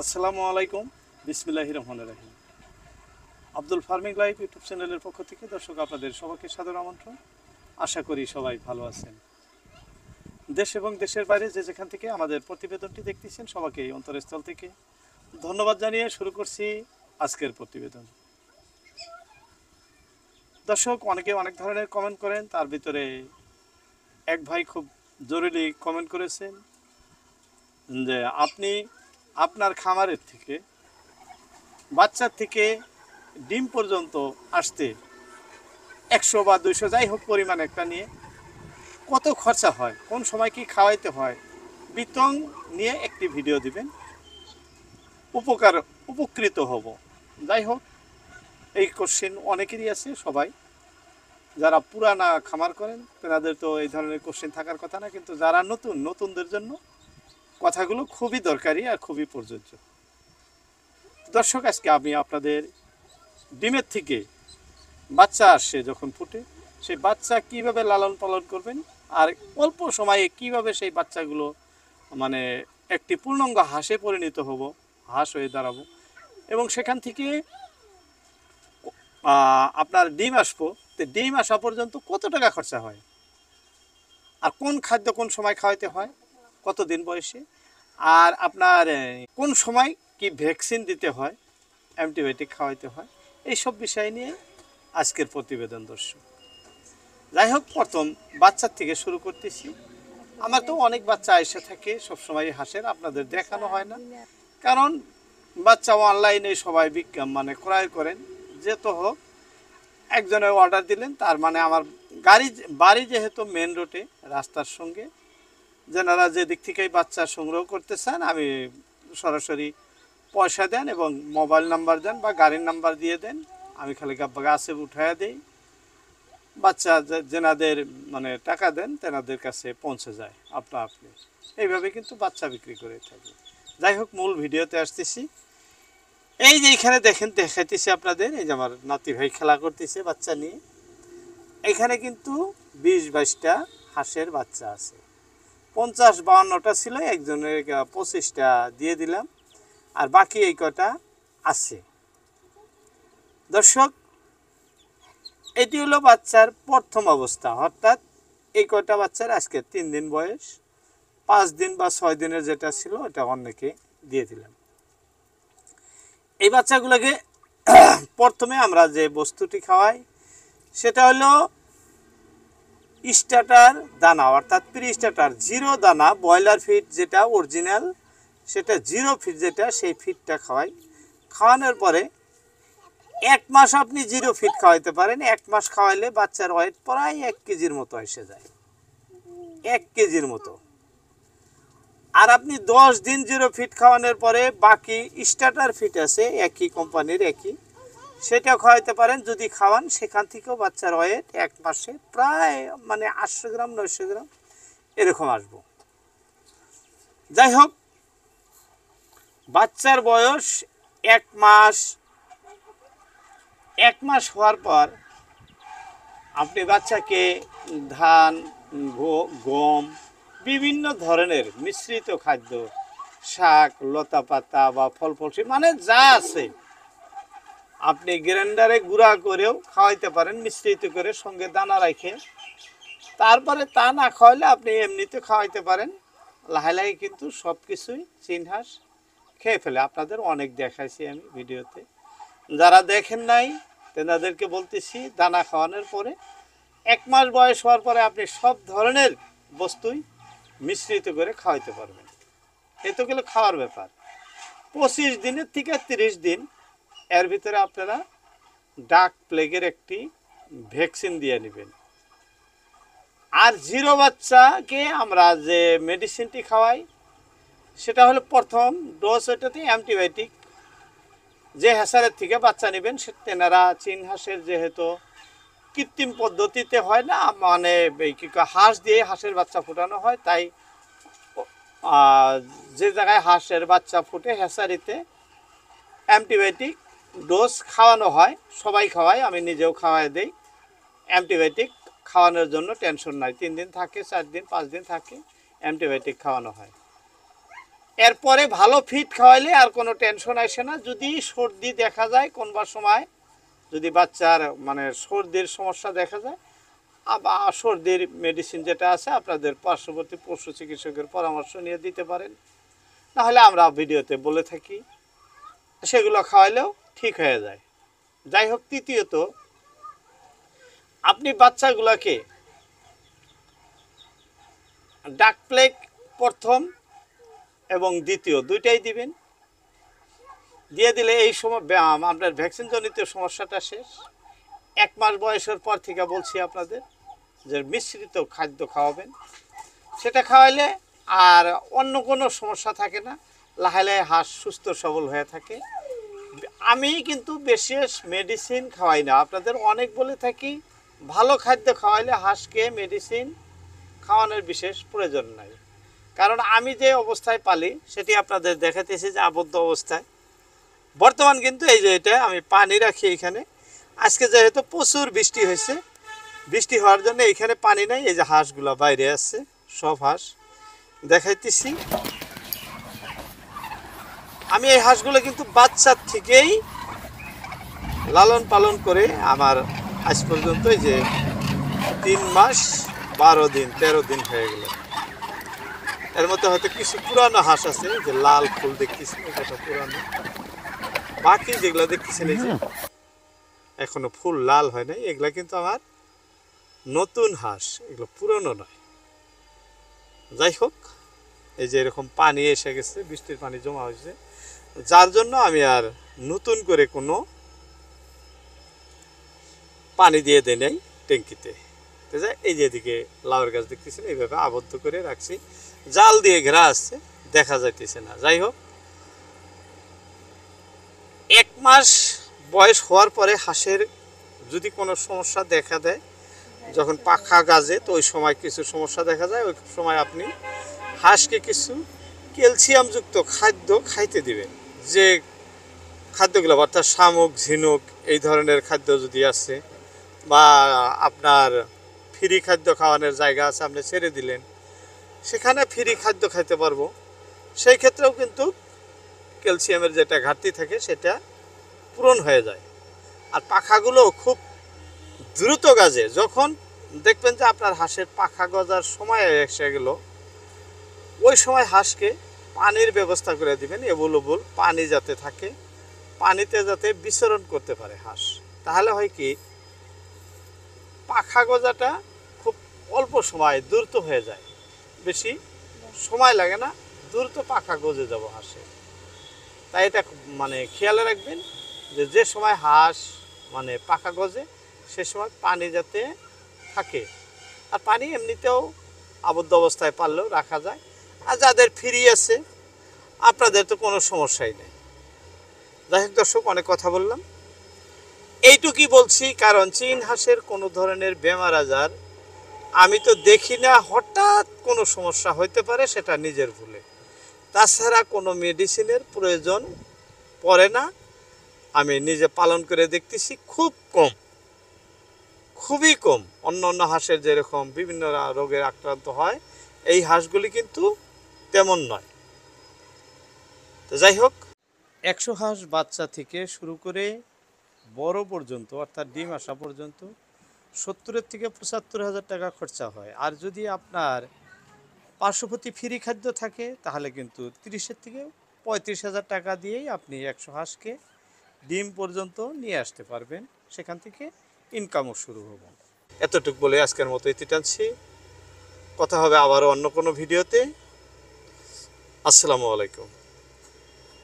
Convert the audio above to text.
আসসালামু আলাইকুম, বিসমিল্লাহির রহমানির রহিম। আব্দুল ফার্মিং লাইফ ইউটিউব চ্যানেলের পক্ষ থেকে দর্শক আপনাদের সবাইকে সাদর আমন্ত্রণ। আশা করি সবাই ভালো আছেন। দেশ এবং দেশের বাইরে যে যেখান থেকে আমাদের প্রতিবেদনটি দেখতেছেন সবাইকে এই অন্তরস্থল থেকে ধন্যবাদ জানিয়ে শুরু করছি আজকের প্রতিবেদন। দর্শক অনেকে অনেক ধরনের কমেন্ট করেন, তার ভিতরে এক ভাই খুব জরুরি কমেন্ট করেছেন যে আপনি আপনার খামারের থেকে বাচ্চার থেকে ডিম পর্যন্ত আসতে 100 বা 200 যাই হোক পরিমাণ একটা নিয়ে কত খরচা হয়, কোন সময় কি খাওয়াইতে হয়, বিতং নিয়ে একটি ভিডিও দিবেন, উপকৃত হব। যাই হোক, এই কোশ্চেন অনেকেরই আছে। সবাই যারা পুরানা খামার করেন তাদের তো এই ধরনের কোশ্চেন থাকার কথা না, কিন্তু যারা নতুনদের জন্য কথাগুলো খুবই দরকারি আর খুবই প্রযোজ্য। দর্শক, আজকে আমি আপনাদের ডিমের থেকে বাচ্চা আসে যখন ফুটে, সেই বাচ্চা কিভাবে লালন পালন করবেন আর অল্প সময়ে কিভাবে সেই বাচ্চাগুলো মানে একটি পূর্ণাঙ্গ হাঁসে পরিণত হব, হাঁস হয়ে দাঁড়াবো, এবং সেখান থেকে আপনার ডিম আসবো, তো ডিম আসা পর্যন্ত কত টাকা খরচা হয়, আর কোন খাদ্য কোন সময় খাওয়াতে হয়, কতদিন বয়সে, আর আপনার কোন সময় কি ভ্যাকসিন দিতে হয়, অ্যান্টিবায়োটিক খাওয়াইতে হয়, এইসব বিষয় নিয়ে আজকের প্রতিবেদন। দর্শক, যাই হোক, প্রথম বাচ্চার থেকে শুরু করতেছি। আমার তো অনেক বাচ্চা এসে থাকে, সবসময় হাঁসের আপনাদের দেখানো হয় না, কারণ বাচ্চা অনলাইনে সবাই ক্রয় করেন। যেহেতু হোক, একজনের অর্ডার দিলেন, তার মানে আমার বাড়ি যেহেতু মেন রোডে রাস্তার সঙ্গে, যেনারা যে দিক থেকেই বাচ্চা সংগ্রহ করতে চান, আমি সরাসরি পয়সা দেন এবং মোবাইল নাম্বার দেন বা গাড়ির নাম্বার দিয়ে দেন, আমি খালি গাছে উঠাইয়া দিই, বাচ্চা যেনাদের টাকা দেন তেনাদের কাছে পৌঁছে যায় আপনি। এইভাবে কিন্তু বাচ্চা বিক্রি করে থাকি। যাই হোক, মূল ভিডিওতে আসতেছি। এই যে এখানে দেখাইতেছি আপনাদের, এই যে আমার নাতি ভাই খেলা করতেছে বাচ্চা নিয়ে। এখানে কিন্তু 20-22টা হাঁসের বাচ্চা আছে। 50-52টা ছিল, একজনের 25টা দিয়ে দিলাম, আর বাকি এই কটা আছে। দর্শক, এটি হলো বাচ্চার প্রথম অবস্থা, অর্থাৎ এই কয়টা বাচ্চার আজকে 3 দিন বয়স, 5 দিন বা 6 দিনের যেটা ছিল ওটা অন্যকে দিয়ে দিলাম। এই বাচ্চাগুলোকে প্রথমে আমরা যে বস্তুটি খাওয়াই সেটা হলো স্টার্টার দানা, অর্থাৎ প্রি স্টার্টার জিরো দানা, ব্রয়লার ফিড যেটা অরিজিনাল, সেটা জিরো ফিড যেটা, সেই ফিডটা খাওয়াই। খাওয়ানোর পরে 1 মাস আপনি জিরো ফিড খাওয়াইতে পারেন। 1 মাস খাওয়াইলে বাচ্চার ওয়েট প্রায় 1 কেজির মতো এসে যায়, 1 কেজির মতো। আর আপনি 10 দিন জিরো ফিড খাওয়ানোর পরে বাকি স্টার্টার ফিড আছে একই কোম্পানির, একই, সেটা খাওয়াইতে পারেন। যদি খাওয়ান, সেখান থেকেও বাচ্চার ওয়েট 1 মাসে প্রায় 800 গ্রাম 900 গ্রাম এরকম আসবো। যাই হোক, বাচ্চার বয়স 1 মাস, 1 মাস হওয়ার পর আপনি বাচ্চাকে ধান, গম, বিভিন্ন ধরনের মিশ্রিত খাদ্য, শাক, লতা পাতা বা ফল যা আছে আপনি গ্রাইন্ডারে গুঁড়া করেও খাওয়াইতে পারেন, মিশ্রিত করে সঙ্গে দানা রেখে। তারপরে তা না খাওয়াইলে আপনি এমনিতে খাওয়াইতে পারেন। লাহে লাহে কিন্তু সব কিছুই চিনহাস খেয়ে ফেলে। আপনাদের অনেক দেখাইছি আমি ভিডিওতে, যারা দেখেন নাই তেনাদেরকে বলতেছি, দানা খাওয়ানোর পরে 1 মাস বয়স হওয়ার পরে আপনি সব ধরনের বস্তুই মিশ্রিত করে খাওয়াইতে পারবেন। এ তো গেলে খাওয়ার ব্যাপার। 25 দিনের থেকে 30 দিন এর ভিতরে আপনারা ডাক প্লেগের একটি ভ্যাকসিন দিয়ে নেবেন। আর জিরো বাচ্চাকে আমরা যে মেডিসিনটি খাওয়াই সেটা হলো প্রথম ডোজ, এটাতে অ্যান্টিবায়োটিক। যে হাঁসের থেকে বাচ্চা নেবেন তেনারা চীন হাঁসের যেহেতু কৃত্রিম পদ্ধতিতে হয় না, হাঁস দিয়ে হাঁসের বাচ্চা ফোটানো হয়, তাই যে জায়গায় হাঁসের বাচ্চা ফুটে হ্যাঁসারিতে অ্যান্টিবায়োটিক ডোজ খাওয়ানো হয়। সবাই খাওয়ায়, আমি নিজেও খাওয়াই দেই। অ্যান্টিবায়োটিক খাওয়ানোর জন্য টেনশন নাই, 3 দিন থাকে, 4 দিন 5 দিন থাকে, অ্যান্টিবায়োটিক খাওয়ানো হয়। এরপরে ভালো ফিট খাওয়াইলে আর কোনো টেনশন আসে না। যদি সর্দি দেখা যায় কোনবার সময়, যদি বাচ্চার মানে সর্দির সমস্যা দেখা যায়, আবার সর্দির মেডিসিন যেটা আছে আপনাদের পার্শ্ববর্তী পশু চিকিৎসকের পরামর্শ নিয়ে দিতে পারেন, নাহলে আমরা ভিডিওতে বলে থাকি, সেগুলো খাওয়াইলেও ঠিক হয়ে যায়। যাই হোক, তৃতীয়ত আপনি বাচ্চাগুলোকে ডাক প্লেগ প্রথম এবং দ্বিতীয় দুইটাই দিবেন। দিয়ে দিলে এই সময় আপনার ভ্যাকসিন জনিত সমস্যাটা শেষ। 1 মাস বয়সের পর থেকে বলছি আপনাদের যে মিশ্রিত খাদ্য খাওয়াবেন, সেটা খাওয়াইলে আর অন্য কোনো সমস্যা থাকে না, লাহে লাহে হাঁস সুস্থ সবল হয়ে থাকে। আমি কিন্তু বিশেষ মেডিসিন খাওয়াই না, আপনাদের অনেক বলে থাকি ভালো খাদ্য খাওয়াইলে হাঁসকে মেডিসিন খাওয়ানোর বিশেষ প্রয়োজন নাই। কারণ আমি যে অবস্থায় পালি সেটি আপনাদের দেখাতেছি যে আবদ্ধ অবস্থায়। বর্তমান কিন্তু এই যে এটা আমি পানি রাখি এখানে, আজকে যেহেতু প্রচুর বৃষ্টি হয়েছে, বৃষ্টি হওয়ার জন্য এখানে পানি নাই। এই যে হাঁসগুলো বাইরে আসছে, সব হাঁস দেখাইতেছি। আমি এই হাঁসগুলো কিন্তু বাচ্চার থেকেই লালন পালন করে আমার আজ পর্যন্ত এই যে 3 মাস 12 দিন 13 দিন হয়ে গেল। এর মধ্যে হয়তো কিছু পুরানো হাঁস আছে, যে লাল ফুল দেখতেছি এটা পুরানো, বাকি যেগুলো দেখতেছেন এই যে এখনো ফুল লাল হয় নাই, এগুলা কিন্তু আমার নতুন হাঁস, এগুলো পুরনো নয়। যাই হোক, এই যে এরকম পানি এসে গেছে, বৃষ্টির পানি জমা হয়েছে, যার জন্য আমি আর নতুন করে কোনো পানি দিয়ে দেই নাই ট্যাঙ্কিতে। এই যে এদিকে লাউয়ের গাছ দেখতেছেন, এইভাবে আবদ্ধ করে রাখছি, জাল দিয়ে ঘেরা আসছে, দেখা যাইতেছে না। যাই হোক, 1 মাস বয়স হওয়ার পরে হাঁসের যদি কোনো সমস্যা দেখা দেয়, যখন পাখা গাজে, তো ওই সময় কিছু সমস্যা দেখা যায়, ওই সময় আপনি হাঁসকে কিছু ক্যালসিয়ামযুক্ত খাদ্য খাইতে দিবেন। যে খাদ্যগুলো অর্থাৎ শামুক, ঝিনুক এই ধরনের খাদ্য যদি আছে, বা আপনার ফ্রি খাদ্য খাওয়ানোর জায়গা আছে, আপনি ছেড়ে দিলেন, সেখানে ফ্রি খাদ্য খাইতে পারবো। সেই ক্ষেত্রেও কিন্তু ক্যালসিয়ামের যেটা ঘাটতি থাকে সেটা পূরণ হয়ে যায়। আর পাখাগুলো খুব দ্রুত গাজে, যখন দেখবেন যে আপনার হাঁসের পাখা গজার সময় এসে গেল, ওই সময় হাঁসকে পানির ব্যবস্থা করে দিবেন, এভেলেবল পানি যাতে থাকে, পানিতে যাতে বিচরণ করতে পারে হাঁস। তাহলে হয় কি, পাখা গজাটা খুব অল্প সময় দ্রুত হয়ে যায়, বেশি সময় লাগে না, দ্রুত পাখা গজে যাব হাঁসে। তাই এটা মানে খেয়াল রাখবেন যে যে সময় হাঁস মানে পাখা গজে সে সময় পানি যাতে থাকে। আর পানি এমনিতেও আবদ্ধ অবস্থায় পারলেও রাখা যায়। আর যাদের ফ্রি আছে আপনাদের তো কোনো সমস্যাই নেই। যাই হোক দর্শক, অনেক কথা বললাম, এইটুকুই বলছি, কারণ চীন হাঁসের কোনো ধরনের বেমার আজার আমি তো দেখি না, হঠাৎ কোনো সমস্যা হইতে পারে, সেটা নিজের ভুলে, তাছাড়া কোনো মেডিসিনের প্রয়োজন পড়ে না। আমি নিজে পালন করে দেখতেছি, খুব কম, খুবই কম। অন্য অন্য হাঁসের যেরকম বিভিন্ন রোগের আক্রান্ত হয়, এই হাঁসগুলি কিন্তু তেমন নয়। তো যাই হোক, 100 হাঁস বাচ্চা থেকে শুরু করে বড় পর্যন্ত, অর্থাৎ ডিম আসা পর্যন্ত 70 থেকে 75 হাজার টাকা খরচা হয়। আর যদি আপনার পার্শ্ববর্তী ফ্রি খাদ্য থাকে, তাহলে কিন্তু 30 থেকে 35 হাজার টাকা দিয়েই আপনি 100 হাঁসকে ডিম পর্যন্ত নিয়ে আসতে পারবেন, সেখান থেকে ইনকামও শুরু হবে। এতটুকু বলে আজকের মতো ইতি টানছি। কথা হবে আবারও অন্য কোনো ভিডিওতে। আসসালামু আলাইকুম।